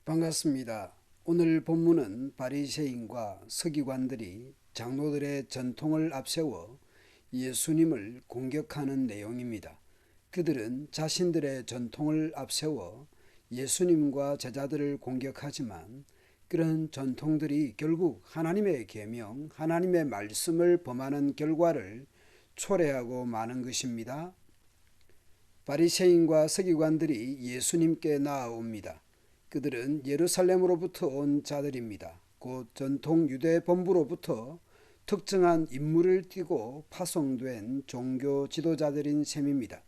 반갑습니다. 오늘 본문은 바리새인과 서기관들이 장로들의 전통을 앞세워 예수님을 공격하는 내용입니다. 그들은 자신들의 전통을 앞세워 예수님과 제자들을 공격하지만 그런 전통들이 결국 하나님의 계명, 하나님의 말씀을 범하는 결과를 초래하고 마는 것입니다. 바리새인과 서기관들이 예수님께 나아옵니다. 그들은 예루살렘으로부터 온 자들입니다. 곧 전통 유대 본부로부터 특정한 임무를 띠고 파송된 종교 지도자들인 셈입니다.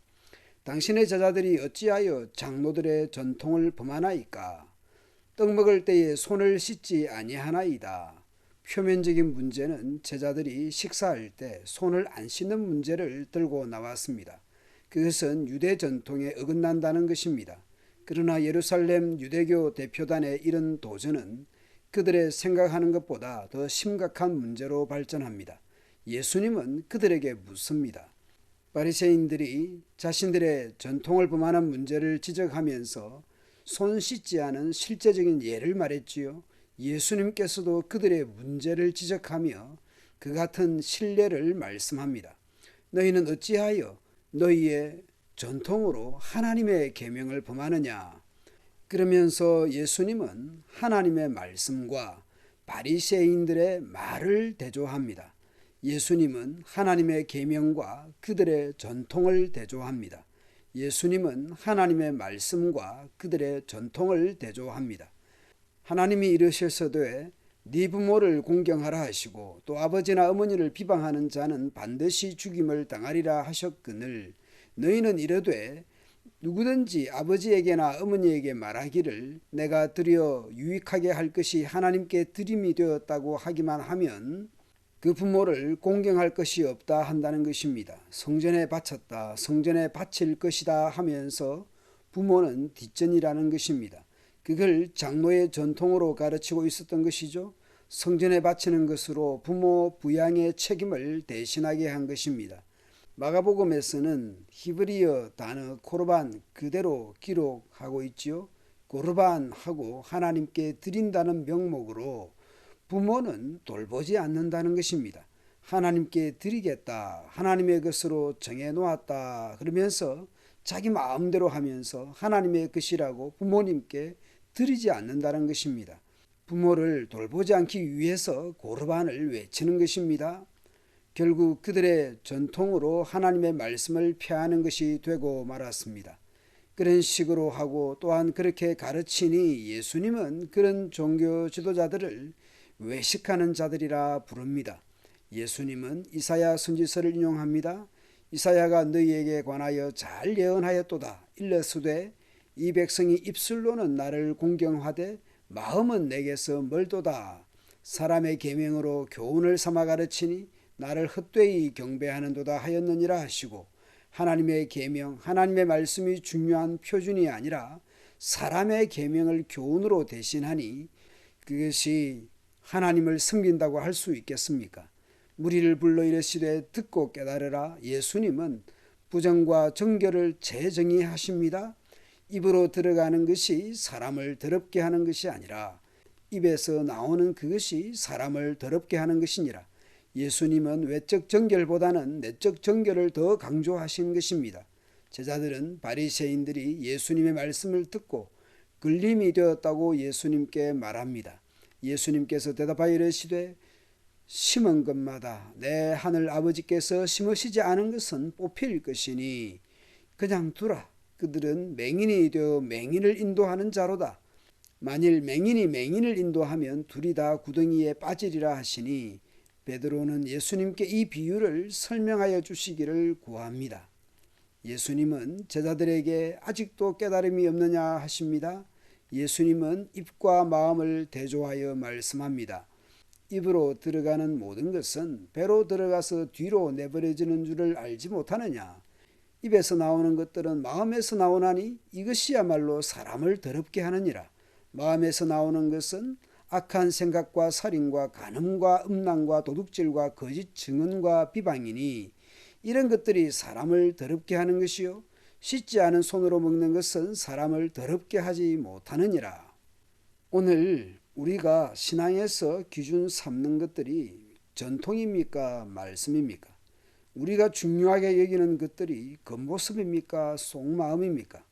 당신의 제자들이 어찌하여 장로들의 전통을 범하나이까? 떡 먹을 때에 손을 씻지 아니하나이다. 표면적인 문제는 제자들이 식사할 때 손을 안 씻는 문제를 들고 나왔습니다. 그것은 유대 전통에 어긋난다는 것입니다. 그러나 예루살렘 유대교 대표단의 이런 도전은 그들의 생각하는 것보다 더 심각한 문제로 발전합니다. 예수님은 그들에게 묻습니다. 바리새인들이 자신들의 전통을 범하는 문제를 지적하면서 손 씻지 않은 실제적인 예를 말했지요. 예수님께서도 그들의 문제를 지적하며 그 같은 신뢰를 말씀합니다. 너희는 어찌하여 너희의 전통으로 하나님의 계명을 범하느냐? 그러면서 예수님은 하나님의 말씀과 바리새인들의 말을 대조합니다. 예수님은 하나님의 계명과 그들의 전통을 대조합니다. 예수님은 하나님의 말씀과 그들의 전통을 대조합니다. 하나님이 이르셨으되 네 부모를 공경하라 하시고 또 아버지나 어머니를 비방하는 자는 반드시 죽임을 당하리라 하셨거늘 너희는 이르되 누구든지 아버지에게나 어머니에게 말하기를 내가 드려 유익하게 할 것이 하나님께 드림이 되었다고 하기만 하면 그 부모를 공경할 것이 없다 한다는 것입니다. 성전에 바쳤다, 성전에 바칠 것이다 하면서 부모는 뒷전이라는 것입니다. 그걸 장로의 전통으로 가르치고 있었던 것이죠. 성전에 바치는 것으로 부모 부양의 책임을 대신하게 한 것입니다. 마가복음에서는 히브리어 단어 코르반 그대로 기록하고 있지요. 코르반하고 하나님께 드린다는 명목으로 부모는 돌보지 않는다는 것입니다. 하나님께 드리겠다, 하나님의 것으로 정해놓았다 그러면서 자기 마음대로 하면서 하나님의 것이라고 부모님께 드리지 않는다는 것입니다. 부모를 돌보지 않기 위해서 고르반을 외치는 것입니다. 결국 그들의 전통으로 하나님의 말씀을 폐하는 것이 되고 말았습니다. 그런 식으로 하고 또한 그렇게 가르치니 예수님은 그런 종교 지도자들을 외식하는 자들이라 부릅니다. 예수님은 이사야 선지서를 인용합니다. 이사야가 너희에게 관하여 잘 예언하였도다. 일러스되 이 백성이 입술로는 나를 공경하되 마음은 내게서 멀도다. 사람의 계명으로 교훈을 삼아 가르치니 나를 헛되이 경배하는도다 하였느니라 하시고 하나님의 계명, 하나님의 말씀이 중요한 표준이 아니라 사람의 계명을 교훈으로 대신하니 그것이 하나님을 섬긴다고 할 수 있겠습니까? 무리를 불러 이르시되 듣고 깨달으라. 예수님은 부정과 정결을 재정의하십니다. 입으로 들어가는 것이 사람을 더럽게 하는 것이 아니라 입에서 나오는 그것이 사람을 더럽게 하는 것이니라. 예수님은 외적 정결보다는 내적 정결을 더 강조하신 것입니다. 제자들은 바리새인들이 예수님의 말씀을 듣고 걸림이 되었다고 예수님께 말합니다. 예수님께서 대답하여 이르시되 심은 것마다 내 하늘 아버지께서 심으시지 않은 것은 뽑힐 것이니 그냥 두라. 그들은 맹인이 되어 맹인을 인도하는 자로다. 만일 맹인이 맹인을 인도하면 둘이 다 구덩이에 빠지리라 하시니 베드로는 예수님께 이 비유를 설명하여 주시기를 구합니다. 예수님은 제자들에게 아직도 깨달음이 없느냐 하십니다. 예수님은 입과 마음을 대조하여 말씀합니다. 입으로 들어가는 모든 것은 배로 들어가서 뒤로 내버려지는 줄을 알지 못하느냐. 입에서 나오는 것들은 마음에서 나오나니 이것이야말로 사람을 더럽게 하느니라. 마음에서 나오는 것은 악한 생각과 살인과 간음과 음란과 도둑질과 거짓 증언과 비방이니 이런 것들이 사람을 더럽게 하는 것이요 씻지 않은 손으로 먹는 것은 사람을 더럽게 하지 못하느니라. 오늘 우리가 신앙에서 기준 삼는 것들이 전통입니까? 말씀입니까? 우리가 중요하게 여기는 것들이 겉모습입니까? 속마음입니까?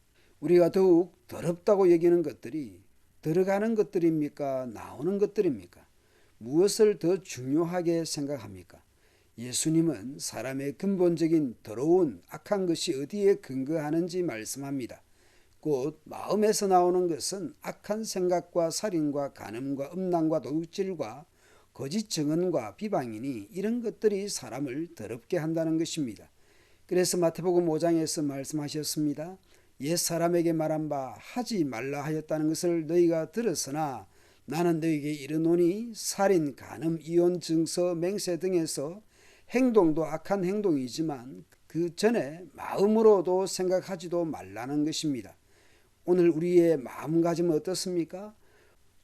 우리가 더욱 더럽다고 여기는 것들이 들어가는 것들입니까? 나오는 것들입니까? 무엇을 더 중요하게 생각합니까? 예수님은 사람의 근본적인 더러운 악한 것이 어디에 근거하는지 말씀합니다. 곧 마음에서 나오는 것은 악한 생각과 살인과 간음과 음란과 도둑질과 거짓 증언과 비방이니 이런 것들이 사람을 더럽게 한다는 것입니다. 그래서 마태복음 5장에서 말씀하셨습니다. 옛사람에게 말한 바 하지 말라 하였다는 것을 너희가 들었으나 나는 너희에게 이르노니 살인, 간음, 이혼, 증서, 맹세 등에서 행동도 악한 행동이지만 그 전에 마음으로도 생각하지도 말라는 것입니다. 오늘 우리의 마음가짐은 어떻습니까?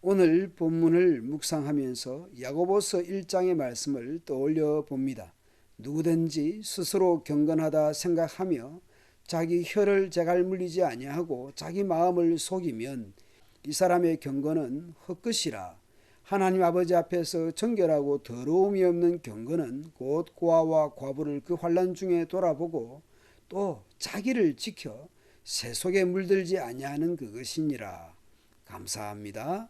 오늘 본문을 묵상하면서 야고보서 1장의 말씀을 떠올려 봅니다. 누구든지 스스로 경건하다 생각하며 자기 혀를 제갈 물리지 아니하고 자기 마음을 속이면 이 사람의 경건은 헛것이라. 하나님 아버지 앞에서 정결하고 더러움이 없는 경건은 곧 고아와 과부를 그 환난 중에 돌아보고 또 자기를 지켜 새 속에 물들지 아니하는 그것이니라. 감사합니다.